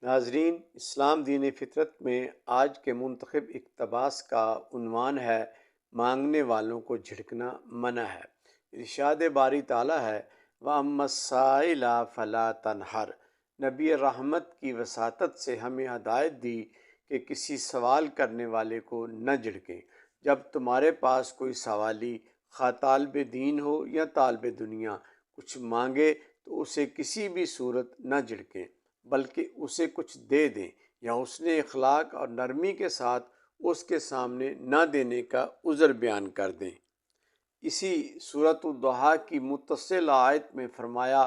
ناظرین، اسلام دین فطرت میں آج کے منتخب اقتباس کا عنوان ہے مانگنے والوں کو جھڑکنا منع ہے۔ ارشاد باری تعالیٰ ہے وَأَمَّا السَّائِلَ فَلَا تَنْهَرْ۔ نبی رحمت کی وساطت سے ہمیں ہدایت دی کہ کسی سوال کرنے والے کو نہ جھڑکیں۔ جب تمہارے پاس کوئی سوالی خواہ طالب دین ہو یا طالب دنیا کچھ مانگے تو اسے کسی بھی صورت نہ جھڑکیں، بلکہ اسے کچھ دے دیں یا حسن اخلاق اور نرمی کے ساتھ اس کے سامنے نہ دینے کا عذر بیان کر دیں۔ اسی سورۃ الضحیٰ کی متصل آیت میں فرمایا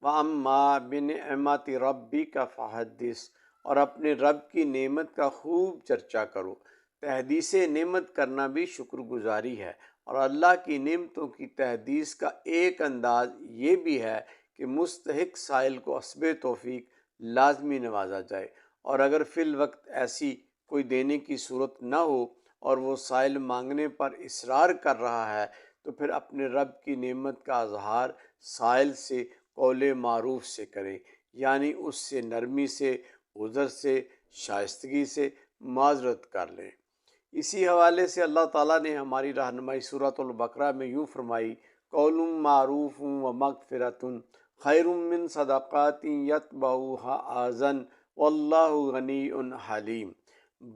وَأَمَّا بِنِعْمَتِ رَبِّكَ فَحَدِّثْ، اور اپنے رب کی نعمت کا خوب چرچا کرو۔ تحدیث نعمت کرنا بھی شکر گزاری ہے، اور اللہ کی نعمتوں کی تحدیث کا ایک انداز یہ بھی ہے کہ مستحق سائل کو حسب توفیق لازمی نوازا جائے، اور اگر فی الوقت ایسی کوئی دینے کی صورت نہ ہو اور وہ سائل مانگنے پر اصرار کر رہا ہے تو پھر اپنے رب کی نعمت کا اظہار سائل سے قول معروف سے کریں، یعنی اس سے نرمی سے، عذر سے، شائستگی سے معذرت کر لیں۔ اسی حوالے سے اللہ تعالیٰ نے ہماری رہنمائی سورۃ البقرہ میں یوں فرمائی قول معروف و مغفرۃ خیر من صدقات یتبعها اذن واللہ غنی حلیم۔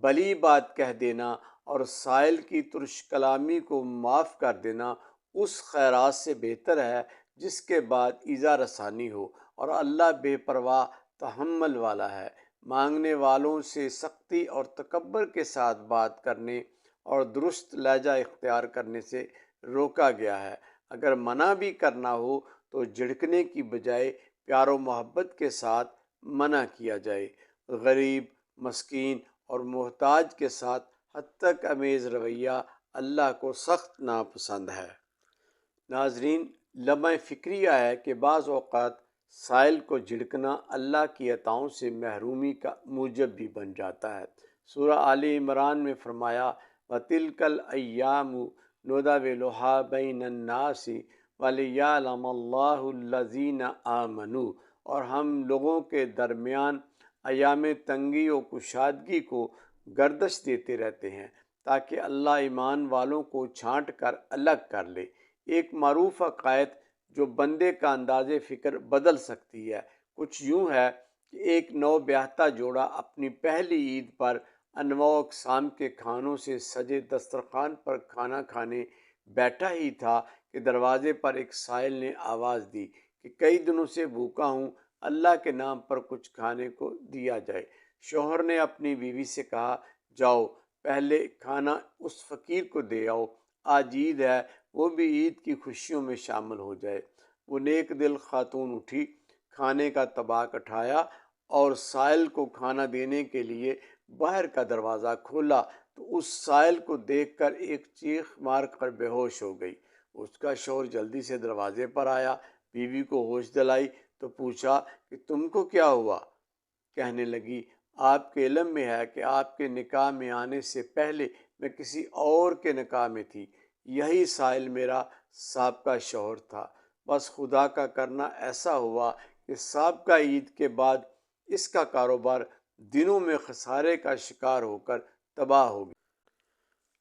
بلی بات کہہ دینا اور سائل کی ترش کلامی کو معاف کر دینا اس خیرات سے بہتر ہے جس کے بعد ایذا رسانی ہو، اور اللہ بے پرواہ تحمل والا ہے۔ مانگنے والوں سے سختی اور تکبر کے ساتھ بات کرنے اور درست لہجہ اختیار کرنے سے روکا گیا ہے۔ اگر منع بھی کرنا ہو تو جھڑکنے کی بجائے پیار و محبت کے ساتھ منع کیا جائے۔ غریب، مسکین اور محتاج کے ساتھ حد تک امیز رویہ اللہ کو سخت ناپسند ہے۔ ناظرین، لمحہ فکریہ ہے کہ بعض اوقات سائل کو جھڑکنا اللہ کی عطاؤں سے محرومی کا موجب بھی بن جاتا ہے۔ سورہ آل عمران میں فرمایا وَتِلْكَ الْأَيَّامُ نُدَاوِلُهَا بَيْنَ النَّاسِ وَلِيَعْلَمَ اللَّهُ الَّذِينَ آمَنُوا، اور ہم لوگوں کے درمیان ایام تنگی و کشادگی کو گردش دیتے رہتے ہیں تاکہ اللہ ایمان والوں کو چھانٹ کر الگ کر لے۔ ایک معروف عقائد جو بندے کا انداز فکر بدل سکتی ہے کچھ یوں ہے کہ ایک نو بیاہتا جوڑا اپنی پہلی عید پر انواع و اقسام کے کھانوں سے سجے دسترخوان پر کھانا کھانے بیٹھا ہی تھا کہ دروازے پر ایک سائل نے آواز دی کہ کئی دنوں سے بھوکا ہوں، اللہ کے نام پر کچھ کھانے کو دیا جائے۔ شوہر نے اپنی بیوی سے کہا جاؤ پہلے کھانا اس فقیر کو دے آؤ، آج عید ہے، وہ بھی عید کی خوشیوں میں شامل ہو جائے۔ وہ نیک دل خاتون اٹھی، کھانے کا طبق اٹھایا اور سائل کو کھانا دینے کے لیے باہر کا دروازہ کھولا تو اس سائل کو دیکھ کر ایک چیخ مار کر بے ہوش ہو گئی۔ اس کا شوہر جلدی سے دروازے پر آیا، بیوی کو ہوش دلائی تو پوچھا کہ تم کو کیا ہوا؟ کہنے لگی آپ کے علم میں ہے کہ آپ کے نکاح میں آنے سے پہلے میں کسی اور کے نکاح میں تھی، یہی سائل میرا سابقہ شوہر تھا، بس خدا کا کرنا ایسا ہوا کہ سابقہ عید کے بعد اس کا کاروبار دنوں میں خسارے کا شکار ہو کر تباہ ہو گیا،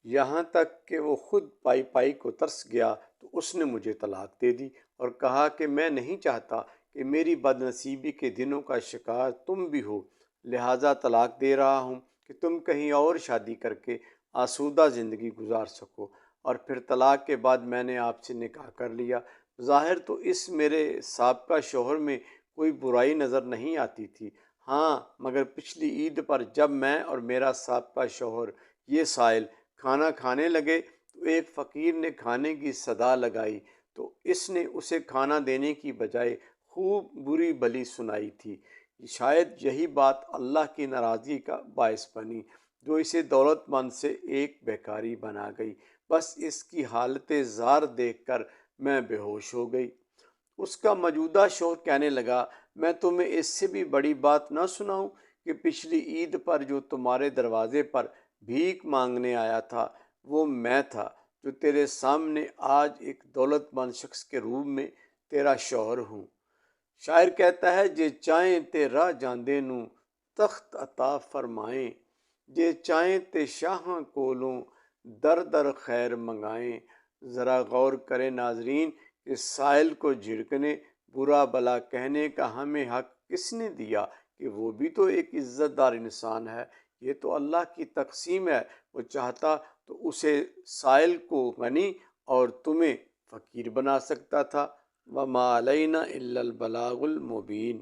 یہاں تک کہ وہ خود پائی پائی کو ترس گیا تو اس نے مجھے طلاق دے دی اور کہا کہ میں نہیں چاہتا کہ میری بد نصیبی کے دنوں کا شکار تم بھی ہو، لہٰذا طلاق دے رہا ہوں کہ تم کہیں اور شادی کر کے آسودہ زندگی گزار سکو۔ اور پھر طلاق کے بعد میں نے آپ سے نکاح کر لیا۔ ظاہر تو اس میرے سابقہ شوہر میں کوئی برائی نظر نہیں آتی تھی، ہاں مگر پچھلی عید پر جب میں اور میرا سابقہ شوہر یہ سائل کھانا کھانے لگے تو ایک فقیر نے کھانے کی صدا لگائی تو اس نے اسے کھانا دینے کی بجائے خوب بری بھلی سنائی تھی۔ شاید یہی بات اللہ کی ناراضگی کا باعث بنی جو اسے دولت مند سے ایک بیکاری بنا گئی۔ بس اس کی حالت زار دیکھ کر میں بے ہوش ہو گئی۔ اس کا موجودہ شوہر کہنے لگا میں تمہیں اس سے بھی بڑی بات نہ سناؤں کہ پچھلی عید پر جو تمہارے دروازے پر بھیک مانگنے آیا تھا وہ میں تھا جو تیرے سامنے آج ایک دولت مند شخص کے روپ میں تیرا شوہر ہوں۔ شاعر کہتا ہے جے چاہیں تے راہ جاندے نوں تخت عطا فرمائیں، جے چاہیں تے شاہاں کولوں در در خیر منگائیں۔ ذرا غور کریں ناظرین کہ سائل کو جھڑکنے، برا بلا کہنے کا ہمیں حق کس نے دیا کہ وہ بھی تو ایک عزت دار انسان ہے۔ یہ تو اللہ کی تقسیم ہے، وہ چاہتا تو اسے سائل کو غنی اور تمہیں فقیر بنا سکتا تھا۔ وَمَا عَلَيْنَا إِلَّا الْبَلَاغُ الْمُبِينُ۔